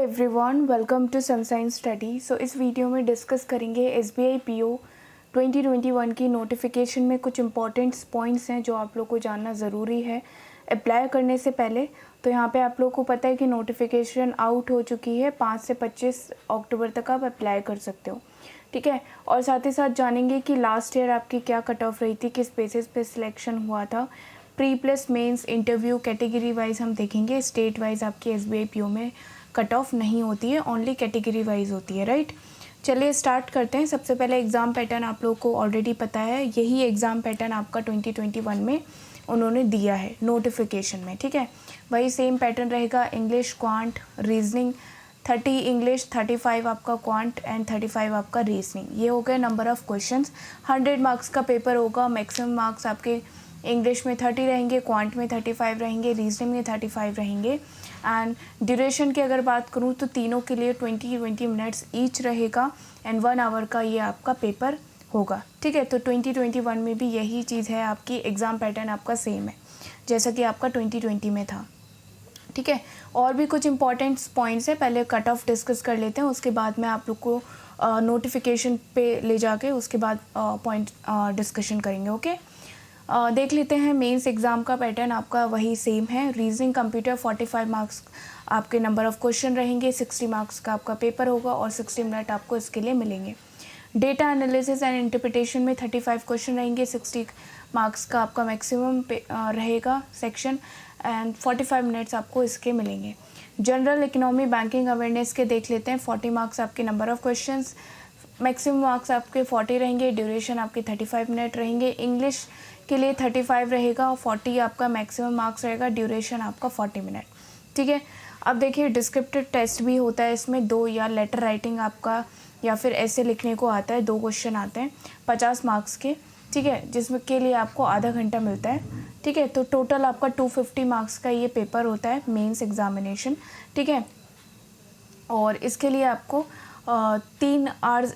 Everyone, welcome to sunshine study. So इस video में discuss करेंगे एसबीआई पीओ 2021 की नोटिफिकेशन में कुछ इंपॉर्टेंट पॉइंट्स हैं जो आप लोग को जानना ज़रूरी है अप्लाई करने से पहले। तो यहाँ पे आप लोग को पता है कि नोटिफिकेशन आउट हो चुकी है, 5 से 25 अक्टूबर तक आप अप्लाई कर सकते हो, ठीक है। और साथ ही साथ जानेंगे कि लास्ट ईयर आपकी क्या कट ऑफ रही थी, किस बेसिस पे सिलेक्शन हुआ था, pre plus mains interview category wise हम देखेंगे। स्टेट वाइज आपकी एसबीआई पीओ में कट ऑफ नहीं होती है, ओनली कैटेगरी वाइज होती है, राइट। चलिए स्टार्ट करते हैं। सबसे पहले एग्ज़ाम पैटर्न आप लोग को ऑलरेडी पता है, यही एग्ज़ाम पैटर्न आपका 2021 में उन्होंने दिया है नोटिफिकेशन में, ठीक है। वही सेम पैटर्न रहेगा। इंग्लिश, क्वांट, रीजनिंग 30 इंग्लिश, 35 आपका क्वांट एंड 35 आपका रीजनिंग। ये हो गए नंबर ऑफ़ क्वेश्चंस। 100 मार्क्स का पेपर होगा। मैक्सिमम मार्क्स आपके इंग्लिश में 30 रहेंगे, क्वांट में 35 रहेंगे, रीजनिंग में 35 रहेंगे। एंड ड्यूरेशन की अगर बात करूँ तो तीनों के लिए 20 मिनट्स ईच रहेगा एंड 1 आवर का ये आपका पेपर होगा, ठीक है। तो 2021 में भी यही चीज़ है, आपकी एग्ज़ाम पैटर्न आपका सेम है जैसा कि आपका 2020 में था, ठीक है। और भी कुछ इंपॉर्टेंट पॉइंट्स है, पहले कट ऑफ डिस्कस कर लेते हैं, उसके बाद में आप लोग को नोटिफिकेशन पे ले जाके उसके बाद पॉइंट डिस्कशन करेंगे, ओके। देख लेते हैं मेंस एग्ज़ाम का पैटर्न आपका वही सेम है। रीजनिंग कंप्यूटर 45 मार्क्स आपके नंबर ऑफ़ क्वेश्चन रहेंगे, 60 मार्क्स का आपका पेपर होगा और 60 मिनट आपको इसके लिए मिलेंगे। डेटा एनालिसिस एंड इंटरप्रिटेशन में 35 क्वेश्चन रहेंगे, 60 मार्क्स का आपका मैक्सिमम रहेगा सेक्शन एंड 45 मिनट्स आपको इसके मिलेंगे। जनरल इकोनॉमी बैंकिंग अवेयरनेस के देख लेते हैं। 40 मार्क्स आपके number of questions, maximum marks आपके 40 रहेंगे, ड्यूरेशन आपके 35 मिनट रहेंगे। इंग्लिश के लिए 35 रहेगा और 40 आपका मैक्सिमम मार्क्स रहेगा, ड्यूरेशन आपका 40 मिनट, ठीक है। अब देखिए डिस्क्रिप्टिव टेस्ट भी होता है इसमें, 2 या लेटर राइटिंग आपका या फिर ऐसे लिखने को आता है, 2 क्वेश्चन आते हैं 50 मार्क्स के, ठीक है, जिसमें के लिए आपको आधा घंटा मिलता है, ठीक है। तो टोटल आपका 250 मार्क्स का ये पेपर होता है मेंस एग्जामिनेशन, ठीक है। और इसके लिए आपको 3 आवर्स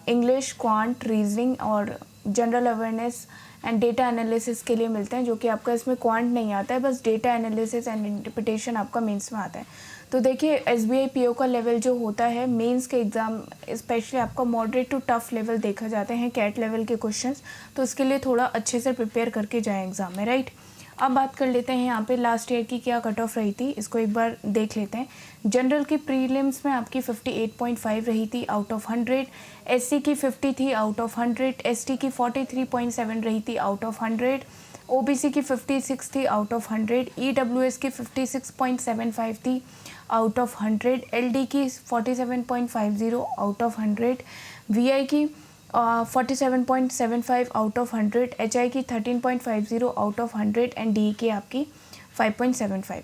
इंग्लिश, क्वांट, रीजनिंग और general awareness and data analysis के लिए मिलते हैं, जो कि आपका इसमें क्वांट नहीं आता है, बस डेटा एनालिसिस एंड इंटरप्रिटेशन आपका मेंस में आता है। तो देखिए एसबीआई पीओ का लेवल जो होता है मेंस के एग्ज़ाम स्पेशली आपका मॉडरेट टू टफ लेवल देखा जाते हैं, कैट लेवल के क्वेश्चंस, तो इसके लिए थोड़ा अच्छे से प्रिपेयर करके जाएं एग्ज़ाम में, राइट। अब बात कर लेते हैं यहाँ पे लास्ट ईयर की क्या कट ऑफ रही थी, इसको एक बार देख लेते हैं। जनरल की प्रीलिम्स में आपकी 58.5 रही थी आउट ऑफ 100, एससी की 50 थी आउट ऑफ 100, एसटी की 43.7 रही थी आउट ऑफ 100, ओबीसी की 56 थी आउट ऑफ 100, ईडब्ल्यूएस की 56.75 थी आउट ऑफ 100, एलडी की 47.50 आउट ऑफ 100, वीआई की 47.75 आउट ऑफ 100, एचआई की 13.50 आउट ऑफ 100 एंड डी की आपकी 5.75।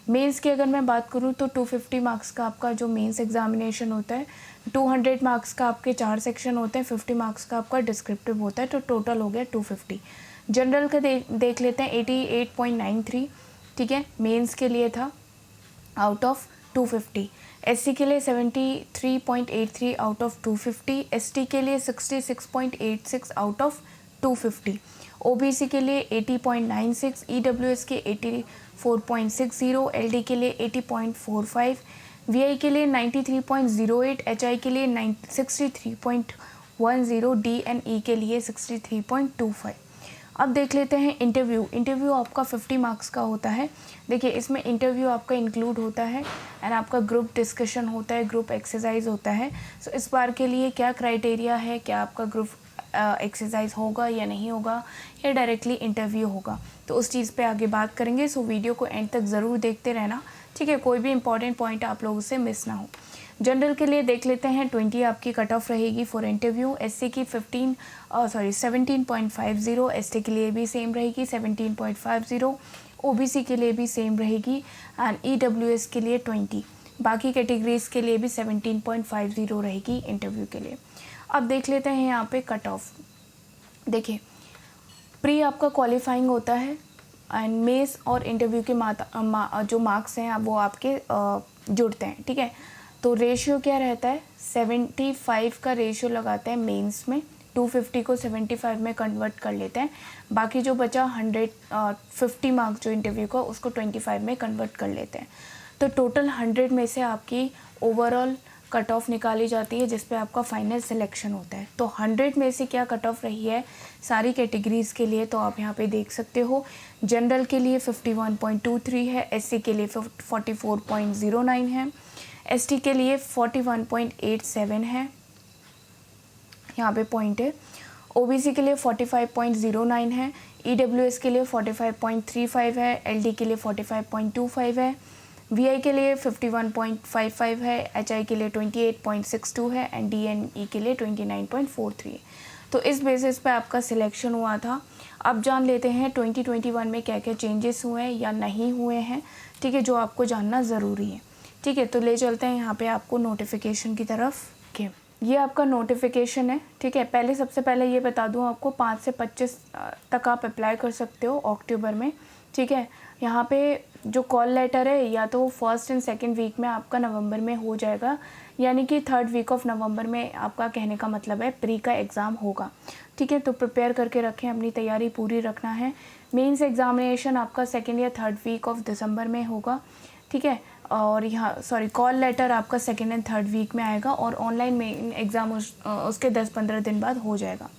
मेंस की अगर मैं बात करूँ तो 250 मार्क्स का आपका जो मेंस एग्जामिनेशन होता है, 200 मार्क्स का आपके 4 सेक्शन होते हैं, 50 मार्क्स का आपका डिस्क्रिप्टिव होता है, तो टोटल हो गया 250। जनरल का देख लेते हैं 88.93, ठीक है, मेंस के लिए था आउट ऑफ 250। एससी के लिए 73.83 आउट ऑफ 250, एसटी के लिए 66.86 आउट ऑफ 250, ओबीसी के लिए 80.96, ईडब्ल्यूएस के 84.60, एलडी के लिए 80.45, वीआई के लिए 93.08, एचआई के लिए 63.10, डी एंड ई के लिए 63.25। अब देख लेते हैं इंटरव्यू आपका 50 मार्क्स का होता है। देखिए इसमें इंटरव्यू आपका इंक्लूड होता है एंड आपका ग्रुप डिस्कशन होता है, ग्रुप एक्सरसाइज होता है। सो इस बार के लिए क्या क्राइटेरिया है, क्या आपका ग्रुप एक्सरसाइज होगा या नहीं होगा, या डायरेक्टली इंटरव्यू होगा, तो उस चीज़ पे आगे बात करेंगे। सो वीडियो को एंड तक ज़रूर देखते रहना, ठीक है, कोई भी इंपॉर्टेंट पॉइंट आप लोगों से मिस ना हो। जनरल के लिए देख लेते हैं 20 आपकी कट ऑफ रहेगी फॉर इंटरव्यू, एससी की 17.50, एसटी के लिए भी सेम रहेगी 17.50, ओबीसी के लिए भी सेम रहेगी एंड ईडब्ल्यूएस के लिए 20, बाकी कैटेगरीज के लिए भी 17.50 रहेगी इंटरव्यू के लिए। अब देख लेते हैं यहाँ पे कट ऑफ। देखिए प्री आपका क्वालिफाइंग होता है एंड मेंस और इंटरव्यू के जो मार्क्स हैं वो आपके जुड़ते हैं, ठीक है। तो रेशियो क्या रहता है, 75 का रेशियो लगाते हैं मेंस में, 250 को 75 में कन्वर्ट कर लेते हैं, बाकी जो बचा 150 मार्क्स जो इंटरव्यू का उसको 25 में कन्वर्ट कर लेते हैं। तो टोटल 100 में से आपकी ओवरऑल कट ऑफ निकाली जाती है जिस पे आपका फाइनल सिलेक्शन होता है। तो 100 में से क्या कट ऑफ रही है सारी कैटेगरीज़ के लिए, तो आप यहाँ पे देख सकते हो। जनरल के लिए 51.23 है, एससी के लिए 44.09 है, एसटी के लिए 41.87 है, यहाँ पे पॉइंट है। ओबीसी के लिए 45.09 है, ईडब्ल्यूएस के लिए 45.35 है, एलडी के लिए 45.25 है, वीआई के लिए 51.55 है, एचआई के लिए 28.62 है एंड डीएनई के लिए 29.43। तो इस बेसिस पे आपका सिलेक्शन हुआ था। अब जान लेते हैं 2021 में क्या क्या चेंजेस हुए हैं या नहीं हुए हैं, ठीक है, जो आपको जानना ज़रूरी है। ठीक है, तो ले चलते हैं यहाँ पे आपको नोटिफिकेशन की तरफ के। ये आपका नोटिफिकेशन है, ठीक है। पहले सबसे पहले ये बता दूँ आपको 5 से 25 तक आप अप्लाई कर सकते हो अक्टूबर में, ठीक है। यहाँ पे जो कॉल लेटर है या तो फर्स्ट एंड सेकंड वीक में आपका नवंबर में हो जाएगा, यानी कि 3rd वीक ऑफ नवंबर में आपका कहने का मतलब है प्री का एग्ज़ाम होगा, ठीक है। तो प्रिपेयर करके रखें, अपनी तैयारी पूरी रखना है। मेंस एग्जामिनेशन आपका 2nd या 3rd वीक ऑफ दिसंबर में होगा, ठीक है। और यहाँ कॉल लेटर आपका 2nd एंड 3rd वीक में आएगा और ऑनलाइन मेन एग्ज़ाम उसके 10-15 दिन बाद हो जाएगा।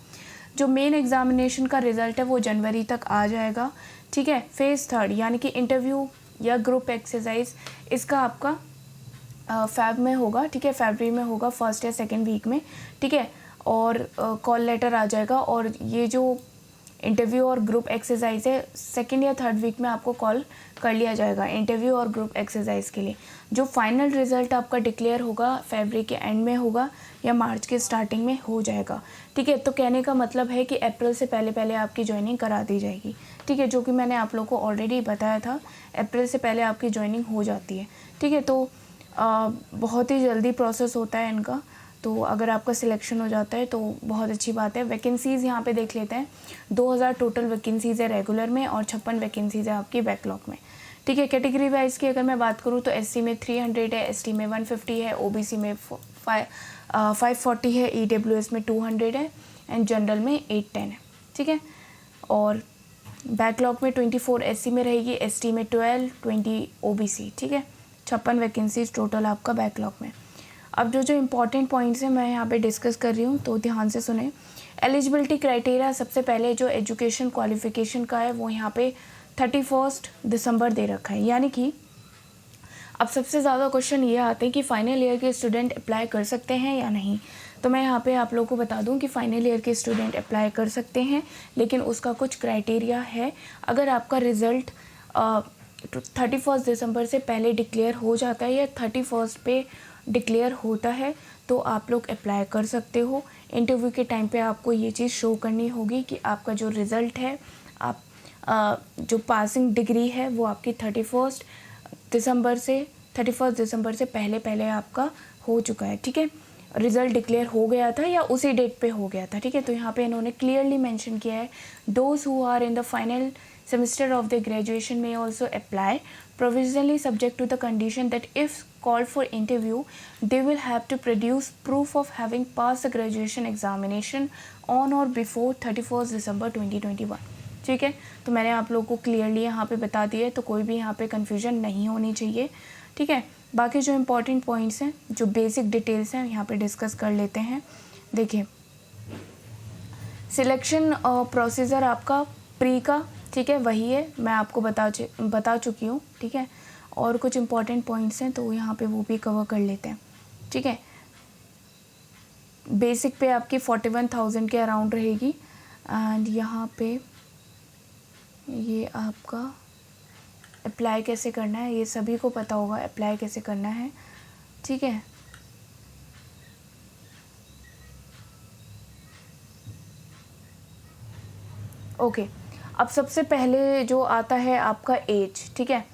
जो मेन एग्ज़ामिनेशन का रिज़ल्ट है वो जनवरी तक आ जाएगा, ठीक है। फेज़ 3 यानी कि इंटरव्यू या ग्रुप एक्सरसाइज इसका आपका फ़ेब में होगा, ठीक है, फरवरी में होगा 1st या 2nd वीक में, ठीक है। और कॉल लेटर आ जाएगा और ये जो इंटरव्यू और ग्रुप एक्सरसाइज है 2nd या 3rd वीक में आपको कॉल कर लिया जाएगा इंटरव्यू और ग्रुप एक्सरसाइज के लिए। जो फाइनल रिज़ल्ट आपका डिक्लेयर होगा फरवरी के एंड में होगा या मार्च के स्टार्टिंग में हो जाएगा, ठीक है। तो कहने का मतलब है कि अप्रैल से पहले पहले आपकी ज्वाइनिंग करा दी जाएगी, ठीक है, जो कि मैंने आप लोगों को ऑलरेडी बताया था। अप्रैल से पहले आपकी ज्वाइनिंग हो जाती है, ठीक है। तो बहुत ही जल्दी प्रोसेस होता है इनका। तो अगर आपका सिलेक्शन हो जाता है तो बहुत अच्छी बात है। वैकेंसीज़ यहाँ पे देख लेते हैं। 2000 टोटल वैकेंसीज़ है रेगुलर में और 56 वैकेंसीज़ है आपकी बैकलॉग में, ठीक है। कैटेगरी वाइज की अगर मैं बात करूँ तो एससी में 300 है, एसटी में 150 है, ओबीसी में 540 है, ईडब्ल्यूएस में 200 है एंड जनरल में 810 है, ठीक है। और बैकलॉग में 24 एससी में रहेगी, एसटी में 12, 20 ओबीसी, ठीक है। 56 वैकेंसीज टोटल आपका बैकलॉग में। अब जो इम्पॉर्टेंट पॉइंट्स हैं मैं यहाँ पे डिस्कस कर रही हूँ, तो ध्यान से सुने। एलिजिबिलिटी क्राइटेरिया सबसे पहले जो एजुकेशन क्वालिफिकेशन का है वो यहाँ पे 31 दिसंबर दे रखा है, यानी कि अब सबसे ज़्यादा क्वेश्चन ये आते हैं कि फाइनल ईयर के स्टूडेंट अप्लाई कर सकते हैं या नहीं। तो मैं यहाँ पे आप लोगों को बता दूँ कि फाइनल ईयर के स्टूडेंट अप्लाई कर सकते हैं, लेकिन उसका कुछ क्राइटेरिया है। अगर आपका रिज़ल्ट 31 दिसंबर से पहले डिक्लेयर हो जाता है या 31 पे डिक्लेयर होता है तो आप लोग अप्लाई कर सकते हो। इंटरव्यू के टाइम पे आपको ये चीज़ शो करनी होगी कि आपका जो रिज़ल्ट है, आप जो पासिंग डिग्री है वो आपकी 31 दिसंबर से पहले पहले आपका हो चुका है, ठीक है। रिज़ल्ट डिक्लेयर हो गया था या उसी डेट पे हो गया था, ठीक है। तो यहाँ पे इन्होंने क्लियरली मेंशन किया है, those who are in the final semester of their graduation may also apply provisionally subject to the condition that if called for interview they will have to produce proof of having passed the graduation examination on or before 31 December 2021, ठीक है। तो मैंने आप लोगों को clearly यहाँ पे बता दिया है, तो कोई भी यहाँ पे कन्फ्यूजन नहीं होनी चाहिए, ठीक है। बाकी जो इम्पोर्टेंट पॉइंट्स हैं, जो बेसिक डिटेल्स हैं, यहाँ पे डिस्कस कर लेते हैं। देखिए, सिलेक्शन प्रोसीजर आपका प्री का, ठीक है, वही है, मैं आपको बता चुकी हूँ, ठीक है। और कुछ इम्पॉर्टेंट पॉइंट्स हैं तो यहाँ पे वो भी कवर कर लेते हैं, ठीक है। बेसिक पे आपकी 41,000 के अराउंड रहेगी एंड यहाँ पे ये आपका अप्लाई कैसे करना है ये सभी को पता होगा, अप्लाई कैसे करना है, ठीक है। ओके, अब सबसे पहले जो आता है आपका एज, ठीक है।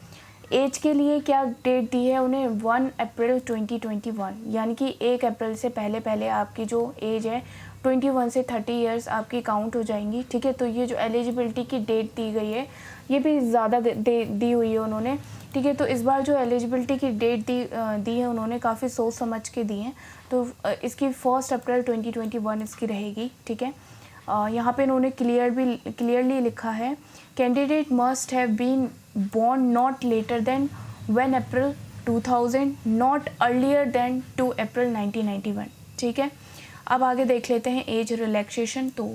एज के लिए क्या डेट दी है उन्हें, 1 अप्रैल 2021, यानी कि 1 अप्रैल से पहले पहले आपकी जो एज है 21 से 30 इयर्स आपकी काउंट हो जाएंगी, ठीक है। तो ये जो एलिजिबिलिटी की डेट दी गई है ये भी ज़्यादा दी हुई है उन्होंने, ठीक है। तो इस बार जो एलिजिबिलिटी की डेट दी है उन्होंने काफ़ी सोच समझ के दी है, तो इसकी 1 अप्रैल 2021 इसकी रहेगी, ठीक है। यहाँ पे इन्होंने क्लियरली लिखा है, candidate must have been born not later than 1 April 2000 not earlier than 2 April 1991। ठीक है, अब आगे देख लेते हैं एज रिलैक्सेशन। तो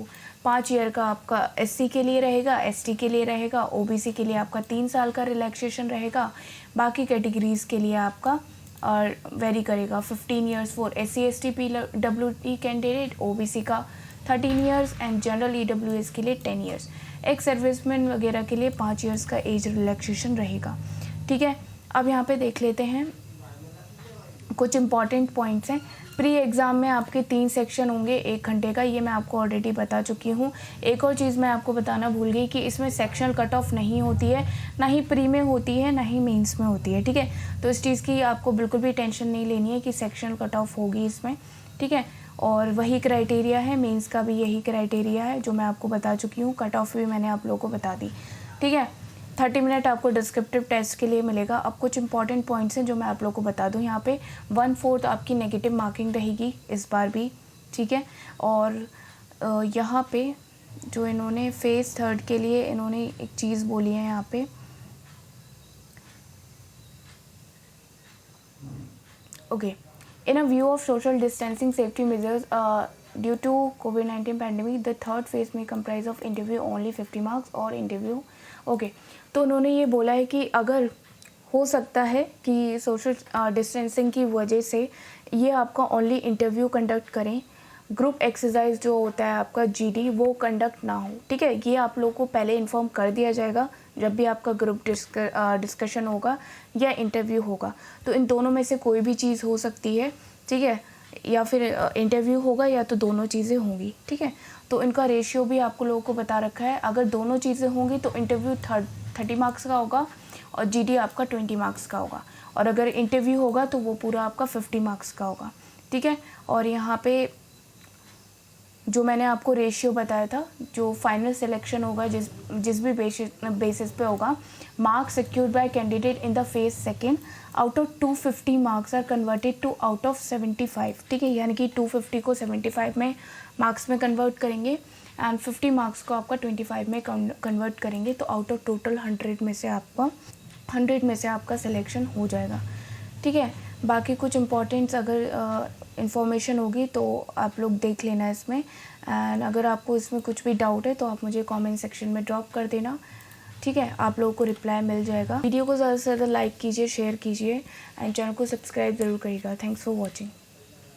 5 ईयर का आपका SC के लिए रहेगा, ST के लिए रहेगा, OBC के लिए आपका 3 साल का रिलैक्सेशन रहेगा। बाकी कैटेगरीज़ के लिए आपका और वेरी करेगा। 15 years for SC ST PWD candidate, OBC का 13 ईयर्स एंड जनरल EWS के लिए 10 ईयर्स। एक्स सर्विसमैन वगैरह के लिए 5 ईयर्स का एज रिलैक्सेशन रहेगा। ठीक है, अब यहाँ पे देख लेते हैं कुछ इंपॉर्टेंट पॉइंट्स हैं। प्री एग्ज़ाम में आपके 3 सेक्शन होंगे 1 घंटे का, ये मैं आपको ऑलरेडी बता चुकी हूँ। एक और चीज़ मैं आपको बताना भूल गई कि इसमें सेक्शनल कट ऑफ नहीं होती है, ना ही प्री में होती है, ना ही मेंस में होती है। ठीक है, तो इस चीज़ की आपको बिल्कुल भी टेंशन नहीं लेनी है कि सेक्शनल कट ऑफ होगी इसमें। ठीक है, और वही क्राइटेरिया है, मेंस का भी यही क्राइटेरिया है जो मैं आपको बता चुकी हूँ। कट ऑफ भी मैंने आप लोगों को बता दी। ठीक है, 30 मिनट आपको डिस्क्रिप्टिव टेस्ट के लिए मिलेगा। अब कुछ इंपॉर्टेंट पॉइंट्स हैं जो मैं आप लोगों को बता दूं। यहाँ पे 1/4 आपकी नेगेटिव मार्किंग रहेगी इस बार भी। ठीक है, और यहाँ पे जो इन्होंने फेज़ 3 के लिए इन्होंने एक चीज़ बोली है यहाँ पे, okay, in a view of social distancing safety measures due to COVID-19 pandemic the 3rd phase में comprise of interview only 50 marks और इंटरव्यू। ओके, तो उन्होंने ये बोला है कि अगर हो सकता है कि सोशल डिस्टेंसिंग की वजह से ये आपका ओनली इंटरव्यू कंडक्ट करें, ग्रुप एक्सरसाइज जो होता है आपका GD वो कंडक्ट ना हो। ठीक है, ये आप लोगों को पहले इन्फॉर्म कर दिया जाएगा जब भी आपका ग्रुप डिस्कशन होगा या इंटरव्यू होगा। तो इन दोनों में से कोई भी चीज़ हो सकती है। ठीक है, या फिर इंटरव्यू होगा या तो दोनों चीज़ें होंगी। ठीक है, तो इनका रेशियो भी आपको लोगों को बता रखा है। अगर दोनों चीज़ें होंगी तो इंटरव्यू 30 मार्क्स का होगा और GD आपका 20 मार्क्स का होगा, और अगर इंटरव्यू होगा तो वो पूरा आपका 50 मार्क्स का होगा। ठीक है, और यहाँ पे जो मैंने आपको रेशियो बताया था, जो फाइनल सिलेक्शन होगा जिस भी बेसिस पे होगा, marks secured by candidate in the phase second out of 250 marks are converted to out of 75। ठीक है, यानी कि 250 को 75 में मार्क्स में कन्वर्ट करेंगे एंड 50 मार्क्स को आपका 25 में कन्वर्ट करेंगे, तो आउट ऑफ टोटल 100 में से आपका सिलेक्शन हो जाएगा। ठीक है, बाकी कुछ इंपॉर्टेंट्स अगर इन्फॉर्मेशन होगी तो आप लोग देख लेना इसमें, एंड अगर आपको इसमें कुछ भी डाउट है तो आप मुझे कमेंट सेक्शन में ड्रॉप कर देना। ठीक है, आप लोगों को रिप्लाई मिल जाएगा। वीडियो को ज़्यादा से ज़्यादा लाइक कीजिए, शेयर कीजिए एंड चैनल को सब्सक्राइब ज़रूर करिएगा। Thanks for watching.